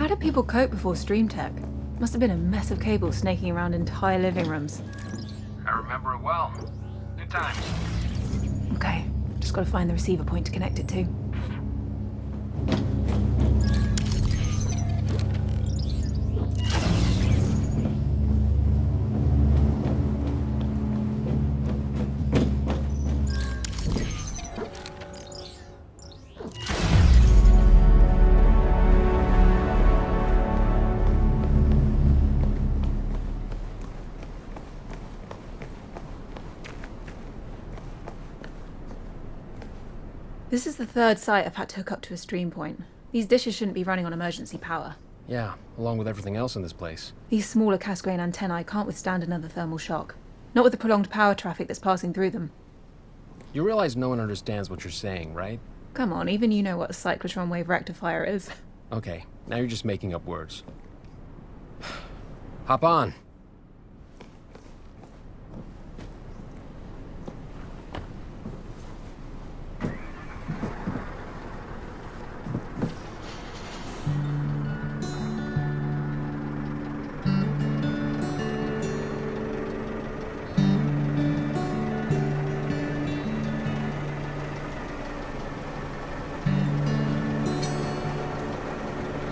How did people cope before stream tech? Must have been a mess of cables snaking around entire living rooms. I remember it well. Good times. Okay, just gotta find the receiver point to connect it to. This is the third site I've had to hook up to a stream point. These dishes shouldn't be running on emergency power. Yeah, along with everything else in this place. These smaller cast-grain antennae can't withstand another thermal shock. Not with the prolonged power traffic that's passing through them. You realize no one understands what you're saying, right? Come on, even you know what a cyclotron wave rectifier is. Okay, now you're just making up words. Hop on.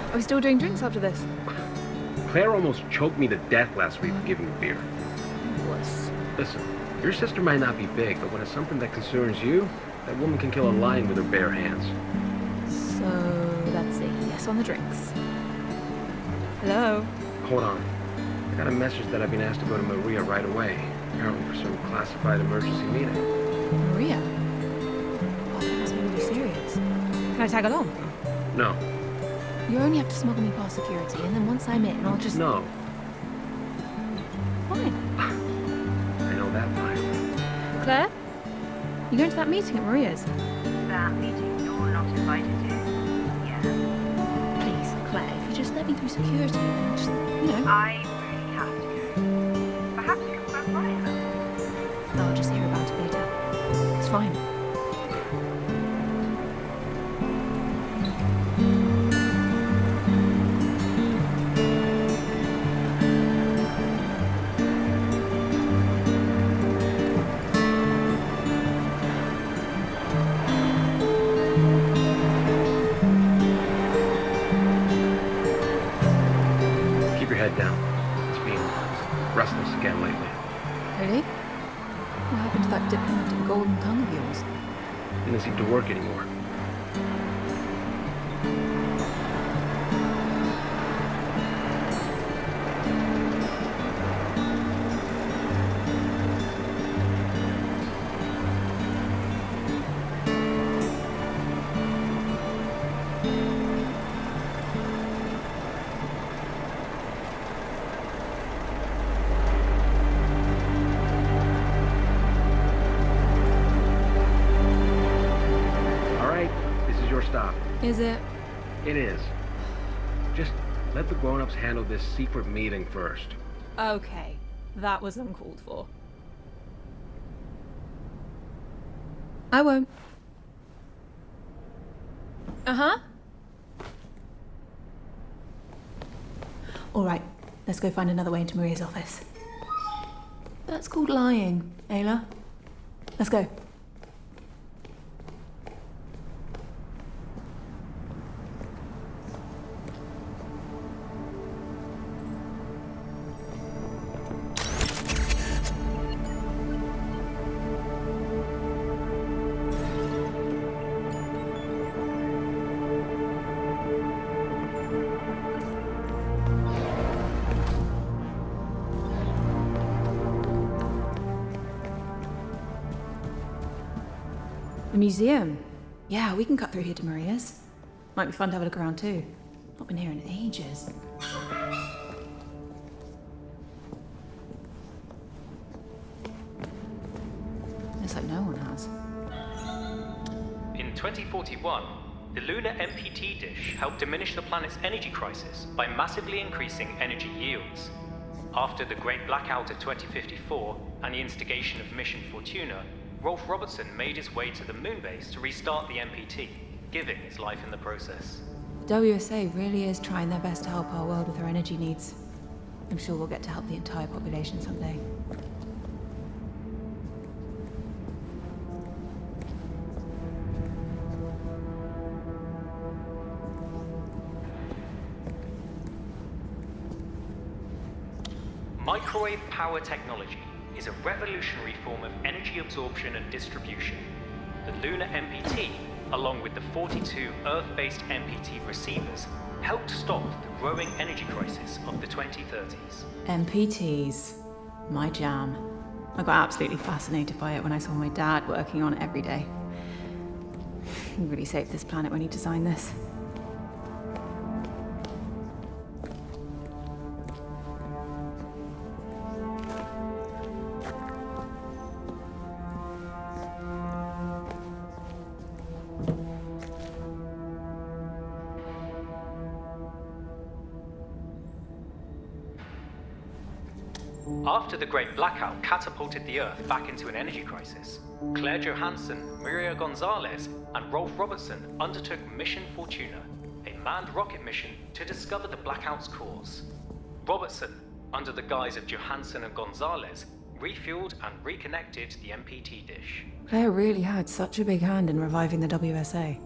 Are we still doing drinks after this? Claire almost choked me to death last week for giving me beer. Wuss. Listen, your sister might not be big, but when it's something that concerns you, that woman can kill a lion with her bare hands. So that's a yes on the drinks. Hello? Hold on. I got a message that I've been asked to go to Maria right away, apparently for some classified emergency meeting. Maria? Oh, that must be really serious. Can I tag along? No. You only have to smuggle me past security, and then once I'm in, I'll just... No. Fine. I know that line. Claire? You going to that meeting at Maria's? That meeting you're not invited to? Yeah. Please, Claire, if you just let me through security, then just, you know... I really have to go. Perhaps you can stop by her. I'll just hear about it later. It's fine. Head down. It's been restless again lately. Really? What happened to that diplomatic golden tongue of yours? Didn't seem to work anymore. Stop. Is it? It is. Just let the grown-ups handle this secret meeting first. Okay. That was uncalled for. I won't. Uh-huh. All right. Let's go find another way into Maria's office. That's called lying, Ayla. Let's go. The museum. Yeah, we can cut through here to Maria's. Might be fun to have a look around too. Not been here in ages. Looks like no one has. In 2041, the lunar MPT dish helped diminish the planet's energy crisis by massively increasing energy yields. After the Great Blackout of 2054 and the instigation of Mission Fortuna, Rolf Robertson made his way to the moon base to restart the MPT, giving his life in the process. The WSA really is trying their best to help our world with our energy needs. I'm sure we'll get to help the entire population someday. Microwave power technology is a revolutionary form of energy absorption and distribution. The lunar MPT, along with the 42 Earth-based MPT receivers, helped stop the growing energy crisis of the 2030s. MPTs. My jam. I got absolutely fascinated by it when I saw my dad working on it every day. He really saved this planet when he designed this. After the Great Blackout catapulted the Earth back into an energy crisis, Claire Johansson, Maria Gonzalez, and Rolf Robertson undertook Mission Fortuna, a manned rocket mission to discover the blackout's cause. Robertson, under the guise of Johansson and Gonzalez, refueled and reconnected the MPT dish. Claire really had such a big hand in reviving the WSA.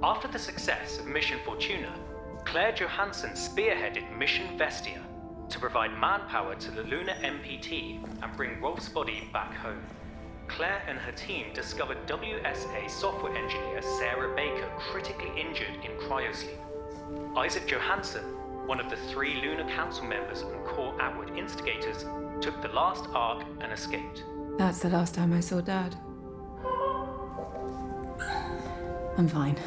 After the success of Mission Fortuna, Claire Johansson spearheaded Mission Vestia to provide manpower to the lunar MPT and bring Rolf's body back home. Claire and her team discovered WSA software engineer Sarah Baker critically injured in cryosleep. Isaac Johansson, one of the 3 Lunar Council members and core Atwood instigators, took the last arc and escaped. That's the last time I saw Dad. I'm fine.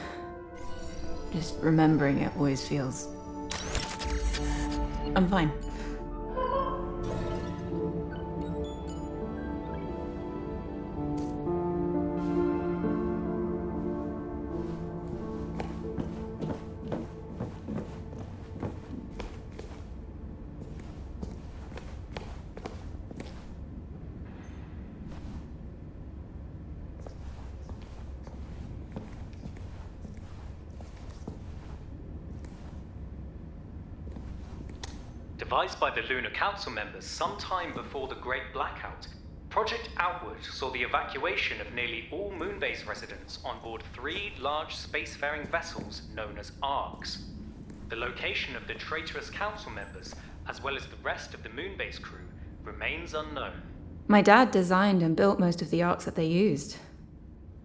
Just remembering it always feels... I'm fine. Devised by the Lunar Council members some time before the Great Blackout, Project Outward saw the evacuation of nearly all Moonbase residents on board 3 large spacefaring vessels known as ARCs. The location of the traitorous Council members, as well as the rest of the Moonbase crew, remains unknown. My dad designed and built most of the arcs that they used.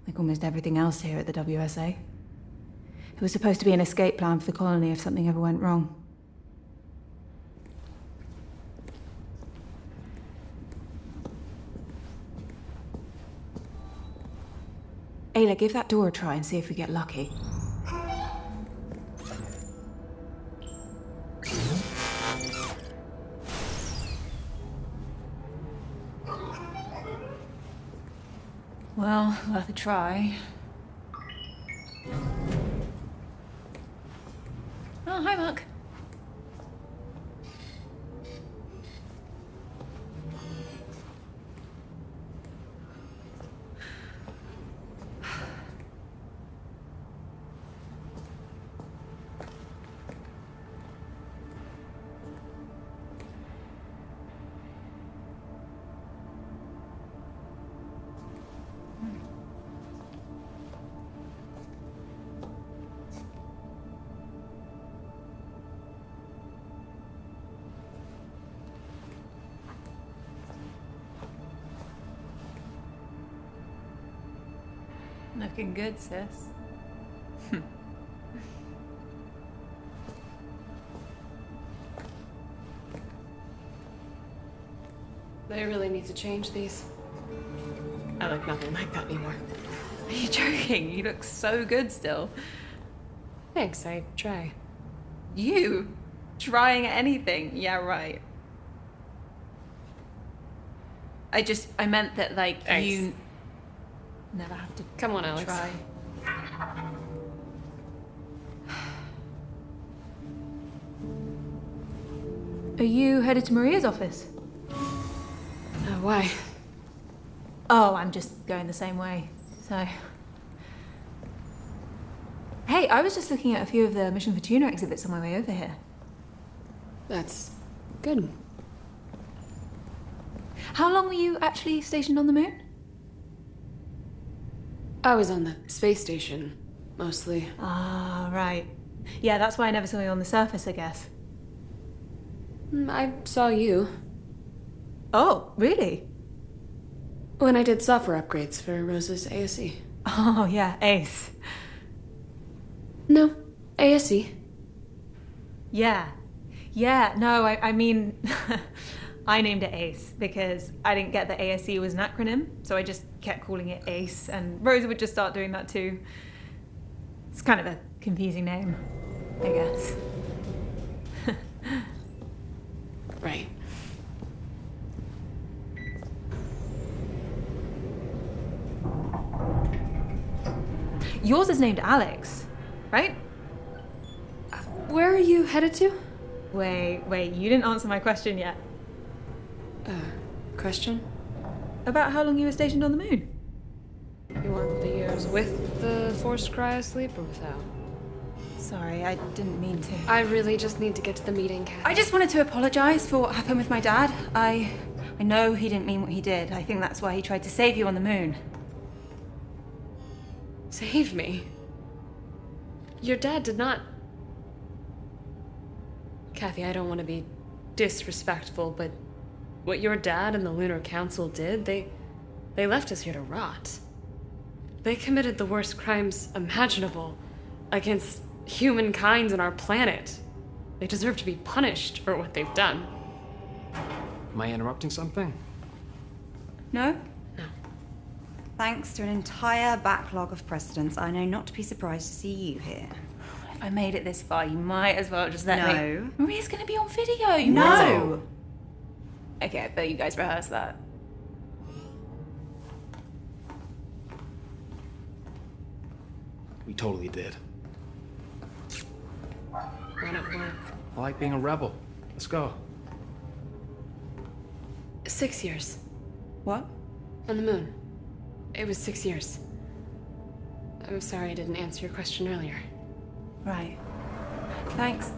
Like almost everything else here at the WSA. It was supposed to be an escape plan for the colony if something ever went wrong. Ayla, give that door a try and see if we get lucky. Well, worth a try. Oh, hi, Mark. Looking good, sis. They really need to change these. I look nothing like that anymore. Are you joking? You look so good still. Thanks, I try. You? Trying anything? Yeah, right. I meant that, like, Thanks. you never have to Come on, Alex. try. Are you headed to Maria's office? Why? Oh, I'm just going the same way, so... Hey, I was just looking at a few of the Mission Fortuna exhibits on my way over here. That's good. How long were you actually stationed on the moon? I was on the space station, mostly. Ah, right. Yeah, that's why I never saw you on the surface, I guess. I saw you. Oh, really? When I did software upgrades for Rose's ASE. Oh, yeah, Ace. No, ASE. Yeah. Yeah, no, I mean, I named it Ace because I didn't get that ASE was an acronym, so I just kept calling it Ace, and Rosa would just start doing that too. It's kind of a confusing name, I guess. Right. Yours is named Alex, right? Where are you headed to? Wait, you didn't answer my question yet. Question? About how long you were stationed on the moon? You want the years with the forced cryosleep or without? Sorry, I didn't mean to. I really just need to get to the meeting, Kathy. I just wanted to apologize for what happened with my dad. I know he didn't mean what he did. I think that's why he tried to save you on the moon. Save me? Your dad did not... Kathy, I don't want to be disrespectful, but what your dad and the Lunar Council did, they left us here to rot. They committed the worst crimes imaginable against humankind and our planet. They deserve to be punished for what they've done. Am I interrupting something? No? No. Thanks to an entire backlog of precedents, I know not to be surprised to see you here. If I made it this far, you might as well just let me... No. Maria's gonna be on video, you No! know. Okay, I bet you guys rehearsed that. We totally did. Why not work? I like being a rebel. Let's go. 6 years. What? On the moon. It was 6 years. I'm sorry I didn't answer your question earlier. Right. Thanks.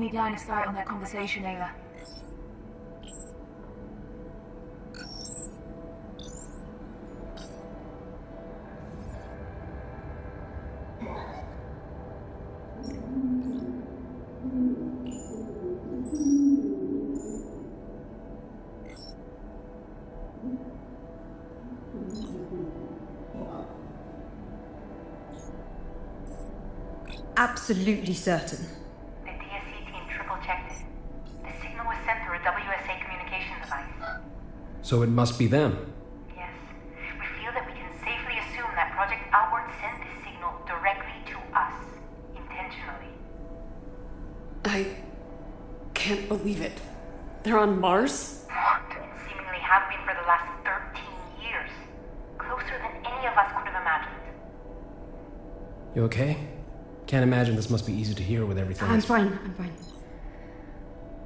need line of sight on that conversation, Ayla. Absolutely certain. The DSC team triple-checked it. The signal was sent through a WSA communication device. So it must be them. Yes. We feel that we can safely assume that Project Outward sent this signal directly to us, intentionally. I can't believe it. They're on Mars? What? And seemingly have been for the last 13 years. Closer than any of us could have imagined. You okay? Can't imagine this must be easy to hear with everything. I'm fine.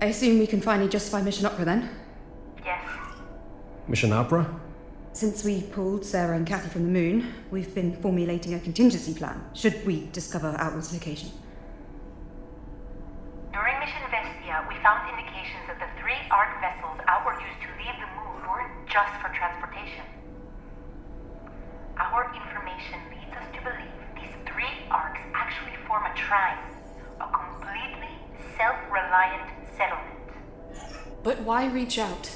I assume we can finally justify Mission Opera then? Yes. Mission Opera? Since we pulled Sarah and Kathy from the moon, we've been formulating a contingency plan, should we discover Outward's location. During Mission Vestia, we found indications that the 3 ARC vessels Outward used to leave the moon weren't just for transportation. Our information leads us to believe these 3 ARCs actually form a trine, a completely self-reliant settlement. But why reach out?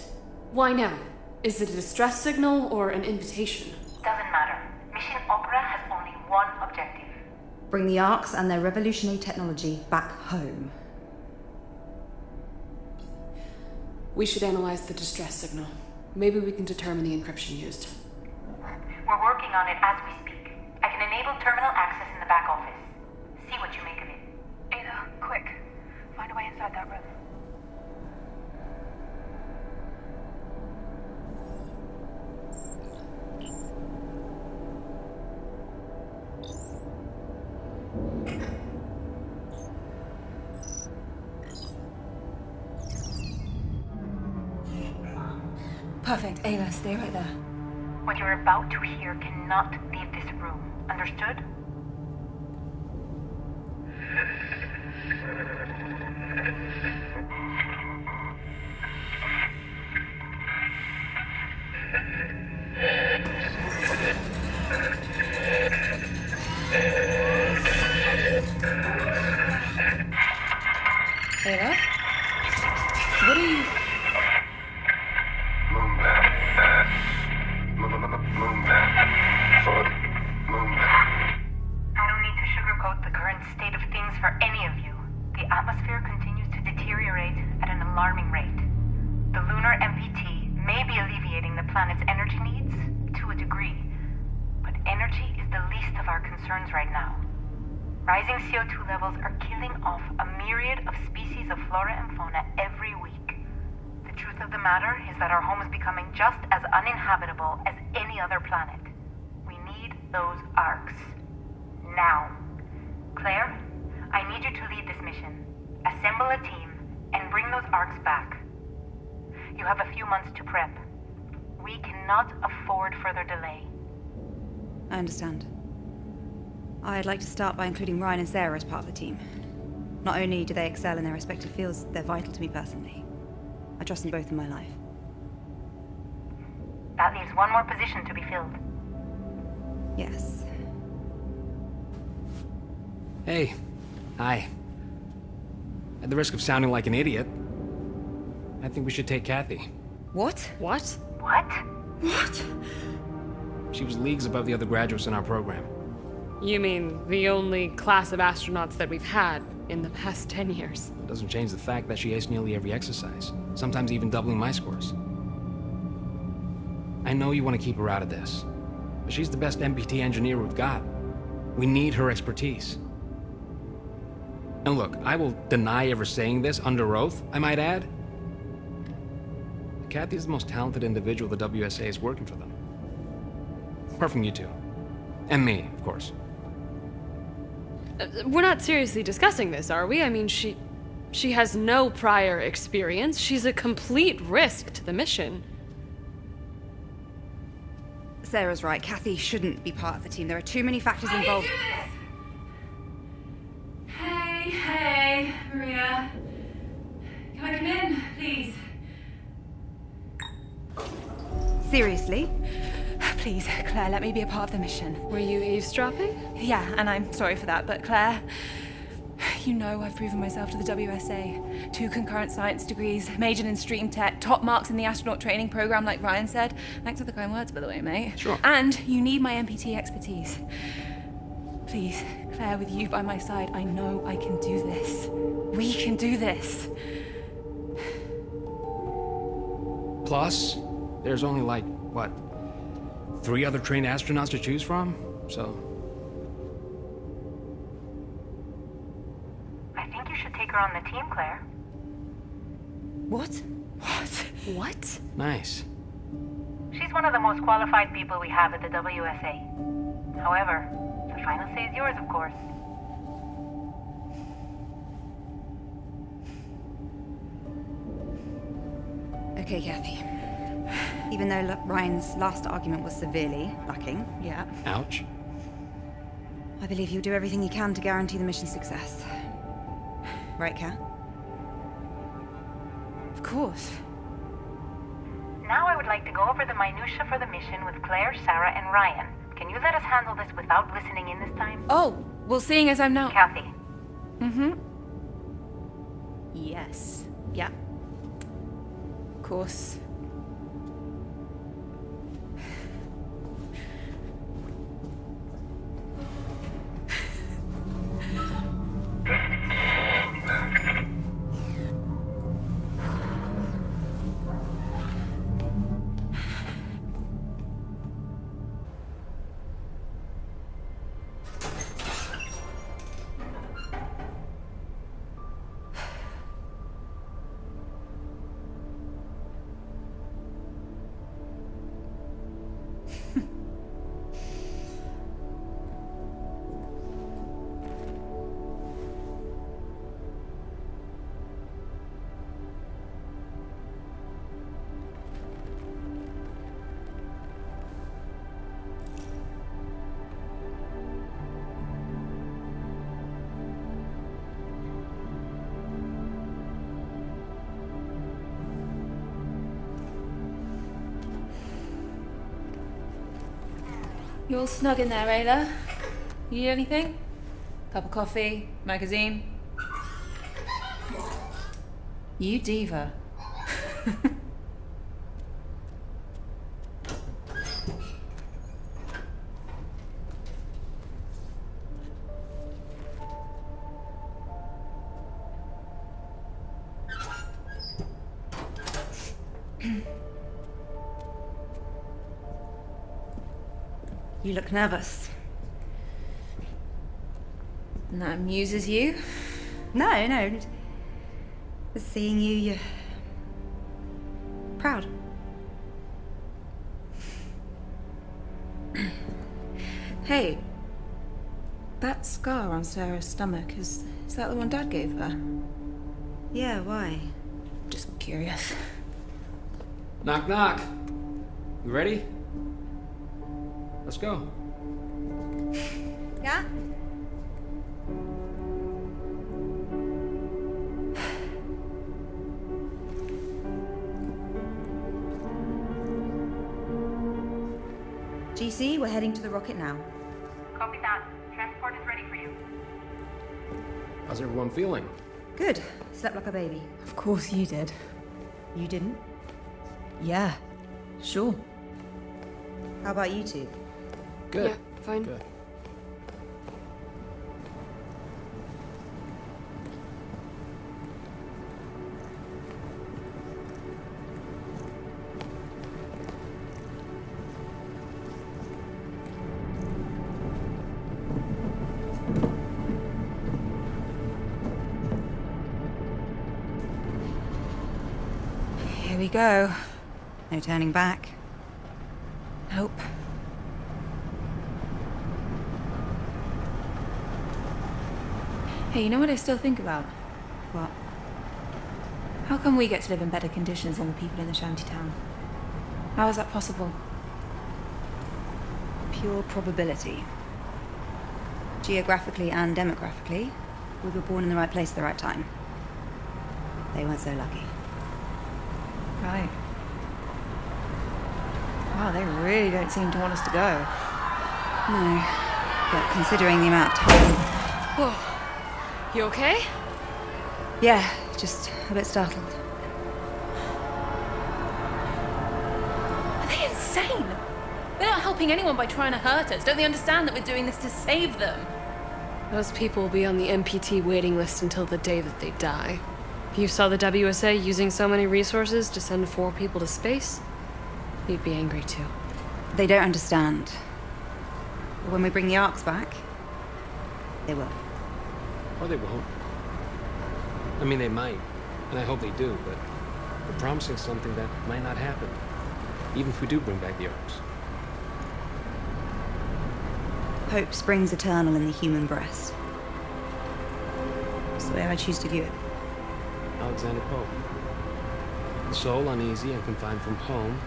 Why now? Is it a distress signal or an invitation? Doesn't matter. Mission Opera has only one objective. Bring the ARCs and their revolutionary technology back home. We should analyze the distress signal. Maybe we can determine the encryption used. We're working on it as we speak. I can enable terminal access in the back office. See what you make of it. Ada, quick. Find a way inside that room. Perfect. Ayla, stay right there. What you're about to hear cannot leave this room. Understood? Ayla? What are you... I don't need to sugarcoat the current state of things for any of you. The atmosphere continues to deteriorate at an alarming rate. The lunar MPT may be alleviating the planet's energy needs to a degree, but energy is the least of our concerns right now. Rising CO2 levels are killing off a myriad of species of flora and fauna every week. The truth of the matter is that our home is becoming just as uninhabitable as any other planet. We need those arcs. Now. Claire, I need you to lead this mission. Assemble a team and bring those arcs back. You have a few months to prep. We cannot afford further delay. I understand. I'd like to start by including Ryan and Sarah as part of the team. Not only do they excel in their respective fields, they're vital to me personally. I trust them both in my life. That leaves one more position to be filled. Yes. Hey. Hi. At the risk of sounding like an idiot, I think we should take Kathy. What? What? What? What? She was leagues above the other graduates in our program. You mean the only class of astronauts that we've had in the past 10 years? It doesn't change the fact that she aced nearly every exercise, sometimes even doubling my scores. I know you want to keep her out of this, but she's the best MPT engineer we've got. We need her expertise. And look, I will deny ever saying this under oath, I might add. Kathy's the most talented individual the WSA is working for them. Apart from you two. And me, of course. We're not seriously discussing this, are we? I mean, she has no prior experience. She's a complete risk to the mission. Sarah's right. Kathy shouldn't be part of the team. There are too many factors involved. Hey, Maria. Can I come in, please? Seriously? Please, Claire, let me be a part of the mission. Were you eavesdropping? Yeah, and I'm sorry for that, but Claire, you know I've proven myself to the WSA. 2 concurrent science degrees, majored in stream tech, top marks in the astronaut training program like Ryan said. Thanks for the kind words, by the way, mate. Sure. And you need my MPT expertise. Please, Claire, with you by my side, I know I can do this. We can do this. Plus, there's only like, what, 3 other trained astronauts to choose from? So... I think you should take her on the team, Claire. What? What? nice. She's one of the most qualified people we have at the WSA. However, the final say is yours, of course. Okay, Kathy. Even though Ryan's last argument was severely lacking, Yeah. Ouch. I believe you'll do everything you can to guarantee the mission's success. Right, Kat? Of course. Now I would like to go over the minutiae for the mission with Claire, Sarah, and Ryan. Can you let us handle this without listening in this time? Oh, well, seeing as I'm now... Kathy. Mm-hmm. Yes. Yeah. Of course. You all snug in there, Ayla? You need anything? Cup of coffee? Magazine? You diva. You look nervous. And that amuses you? No. Just seeing you, you're proud. Hey, that scar on Sarah's stomach, is that the one Dad gave her? Yeah, why? Just curious. Knock, knock. You ready? Let's go. Yeah? GC, we're heading to the rocket now. Copy that. Transport is ready for you. How's everyone feeling? Good. Slept like a baby. Of course you did. You didn't? Yeah, sure. How about you two? Good. Yeah, fine. Good. Here we go. No turning back. Nope. Hey, you know what I still think about? What? How come we get to live in better conditions than the people in the shantytown? How is that possible? Pure probability. Geographically and demographically, we were born in the right place at the right time. they weren't so lucky. Right. Wow, they really don't seem to want us to go. No, but considering the amount of time... Whoa. You okay? Yeah, just a bit startled. Are they insane? They're not helping anyone by trying to hurt us. Don't they understand that we're doing this to save them? Those people will be on the MPT waiting list until the day that they die. If you saw the WSA using so many resources to send 4 people to space, you'd be angry too. They don't understand. But when we bring the arcs back, they will. Or they won't. I mean, they might, and I hope they do, but we're promising something that might not happen, even if we do bring back the arcs. Hope springs eternal in the human breast. That's the way I choose to view it. Alexander Pope. The soul uneasy and confined from home,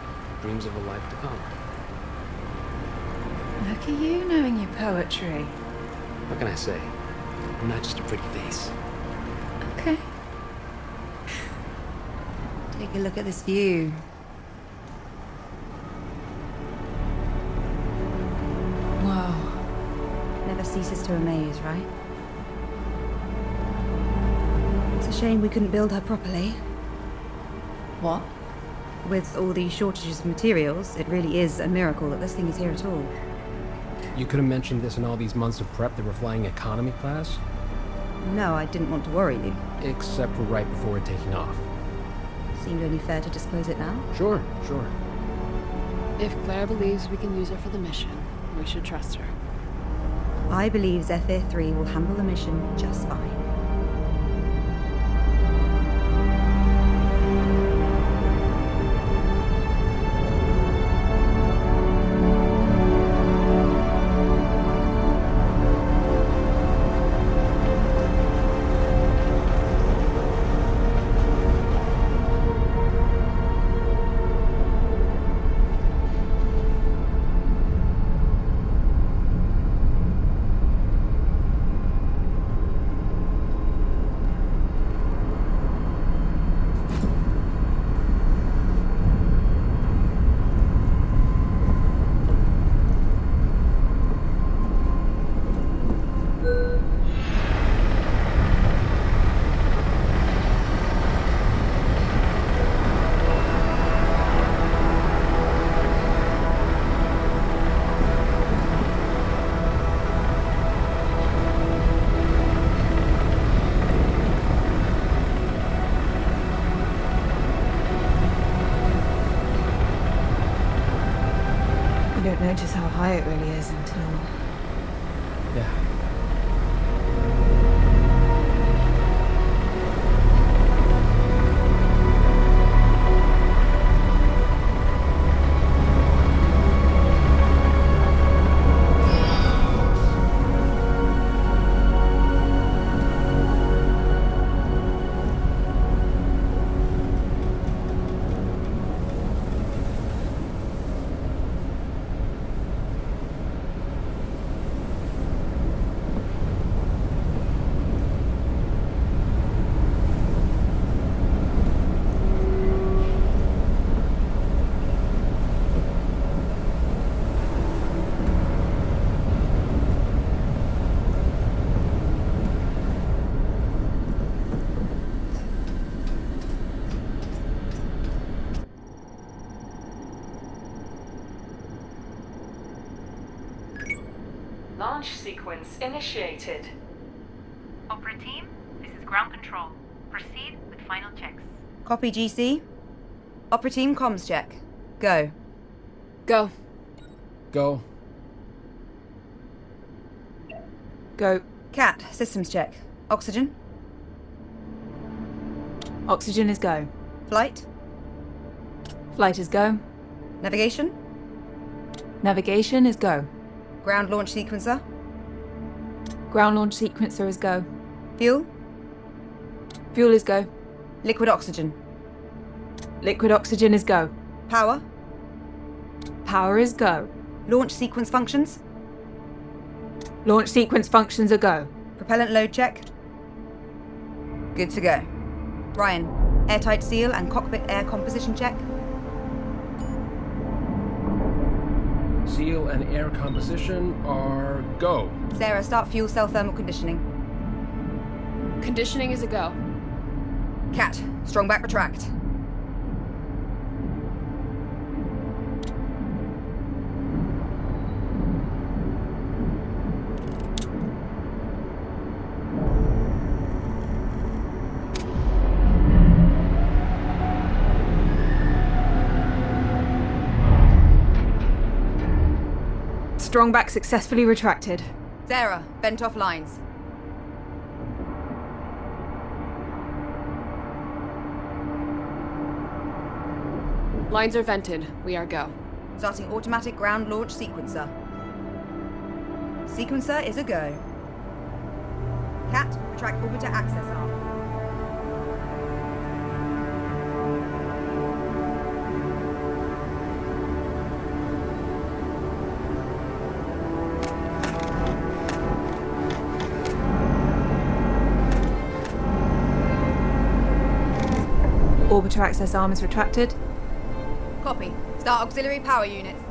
dreams of a life to come. Look at you knowing your poetry. What can I say? I'm not just a pretty face. Okay. Take a look at this view. Whoa. Never ceases to amaze, right? It's a shame we couldn't build her properly. What? With all these shortages of materials, it really is a miracle that this thing is here at all. You could have mentioned this in all these months of prep that we're flying economy class. No, I didn't want to worry you. Except for right before we're taking off. Seemed only fair to disclose it now. Sure. If Claire believes we can use her for the mission, we should trust her. I believe Zephyr 3 will handle the mission just fine. You don't notice how high it really is until... Yeah. Launch sequence initiated. Opera team, this is ground control. Proceed with final checks. Copy, GC. Opera team comms check. Go. Go. Go. Go. Cat, systems check. Oxygen. Oxygen is go. Flight. Flight is go. Navigation. Navigation is go. Ground launch sequencer. Ground launch sequencer is go. Fuel. Fuel is go. Liquid oxygen. Liquid oxygen is go. Power. Power is go. Launch sequence functions. Launch sequence functions are go. Propellant load check. Good to go. Ryan, Airtight seal and cockpit air composition check. Seal and air composition are go. Sarah, start fuel cell thermal conditioning. Conditioning is a go. Cat, strong back retract. Strong back successfully retracted. Sarah, bent off lines. Lines are vented. We are go. Starting automatic ground launch sequencer. Sequencer is a go. Cat, retract orbiter access arm. Orbiter access arm is retracted. Copy. Start auxiliary power units.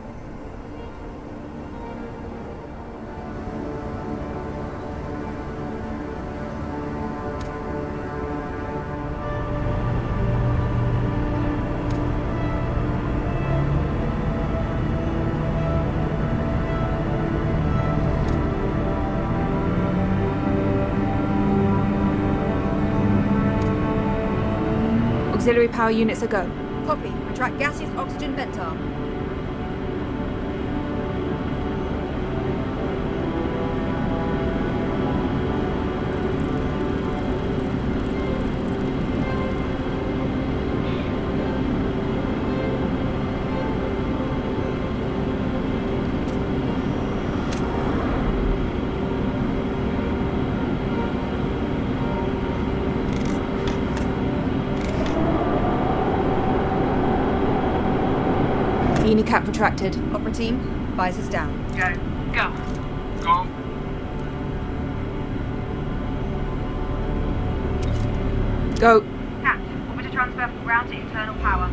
Auxiliary power units are go. Copy. Retract gaseous oxygen vent arm. Unicap retracted. Opera team, visors down. Go. Go. Go. Go. Cat, orbiter transfer from ground to internal power.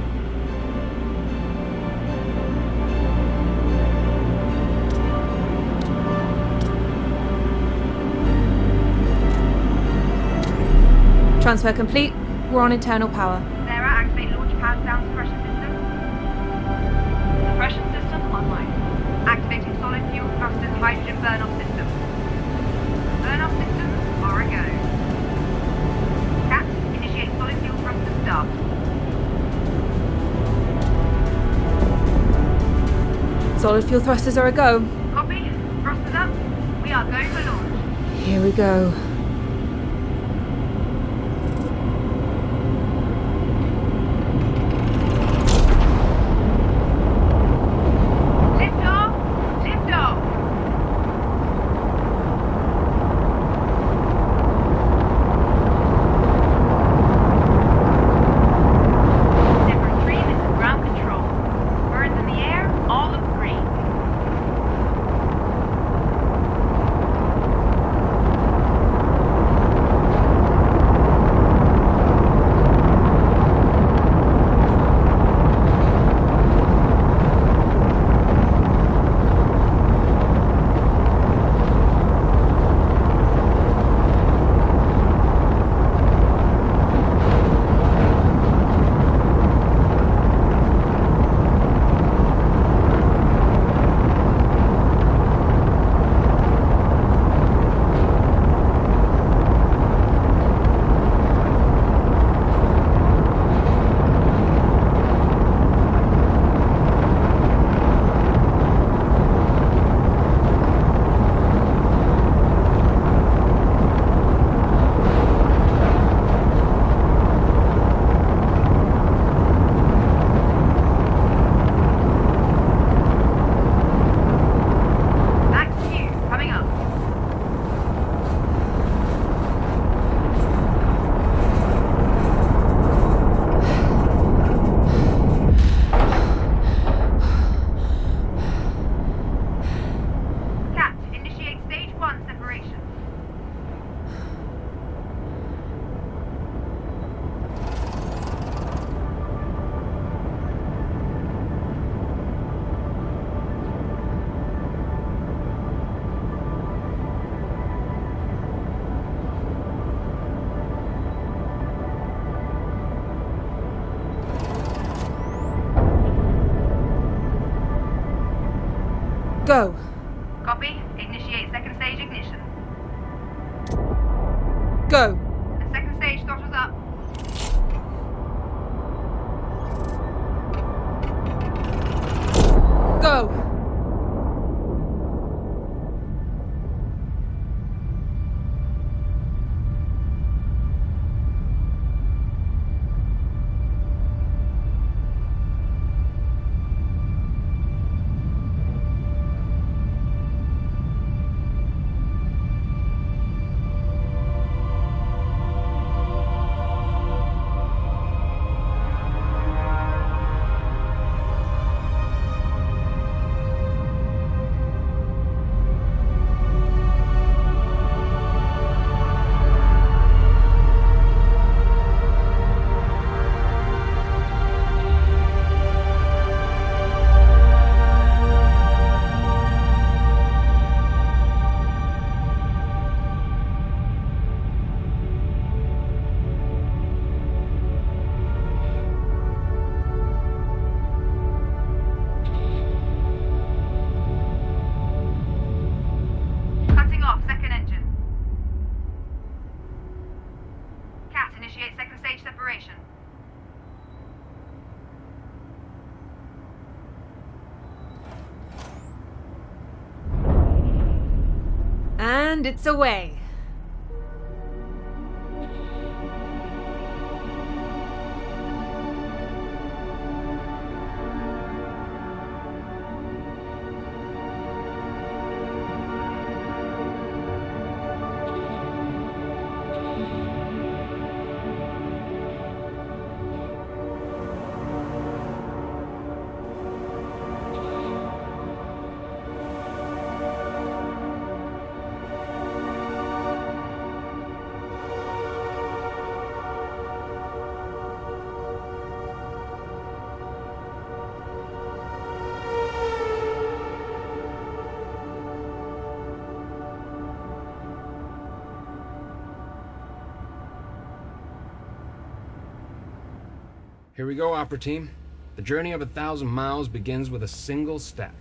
Transfer complete. We're on internal power. Sarah, activate launch pad down suppression system. Suppression system online. Activating solid fuel thrusters hydrogen burn-off system. Burn-off systems are a go. Cat, initiate solid fuel thruster start. Solid fuel thrusters are a go. Copy. Thrusters up. We are go for launch. Here we go. Lift off. Lift off. Zebra 3, this is ground control. Birds in the air, all look green. Go. Copy. Initiate second stage ignition. Go. The second stage throttles up. Go. Cutting off second engine. Cat, initiate second stage separation. And it's away. Here we go, Opera Team. The journey of 1,000 miles begins with a single step.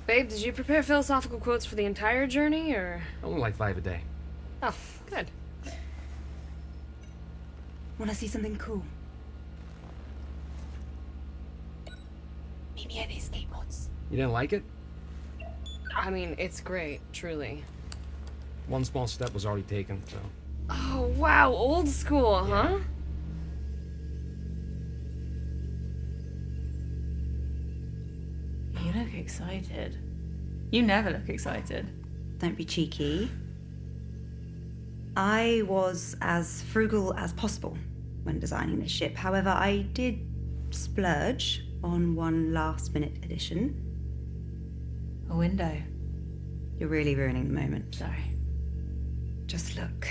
Babe, did you prepare philosophical quotes for the entire journey, or...? Only like 5 a day. Oh, good. Wanna see something cool? Meet me at these skateboards. You didn't like it? I mean, it's great, truly. One small step was already taken, so... Oh, wow, old school, huh? You look excited. You never look excited. Don't be cheeky. I was as frugal as possible when designing this ship. However, I did splurge on one last-minute addition. A window. You're really ruining the moment. Sorry. Just look.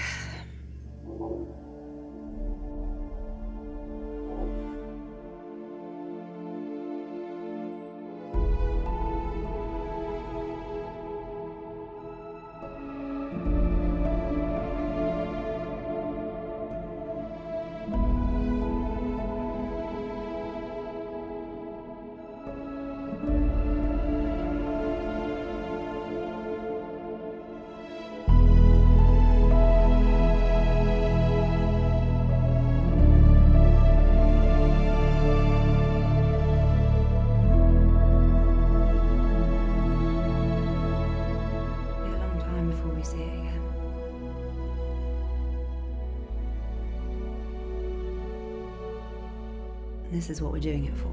This is what we're doing it for.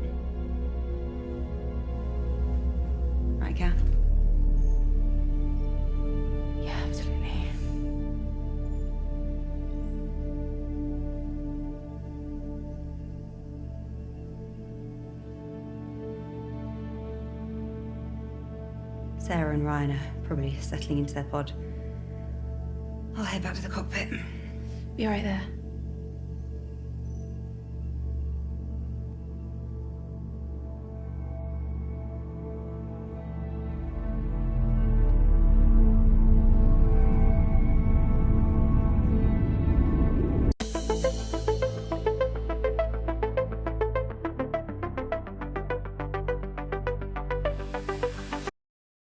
Right, Kath? Yeah, absolutely. Sarah and Ryan are probably settling into their pod. I'll head back to the cockpit. Be right there.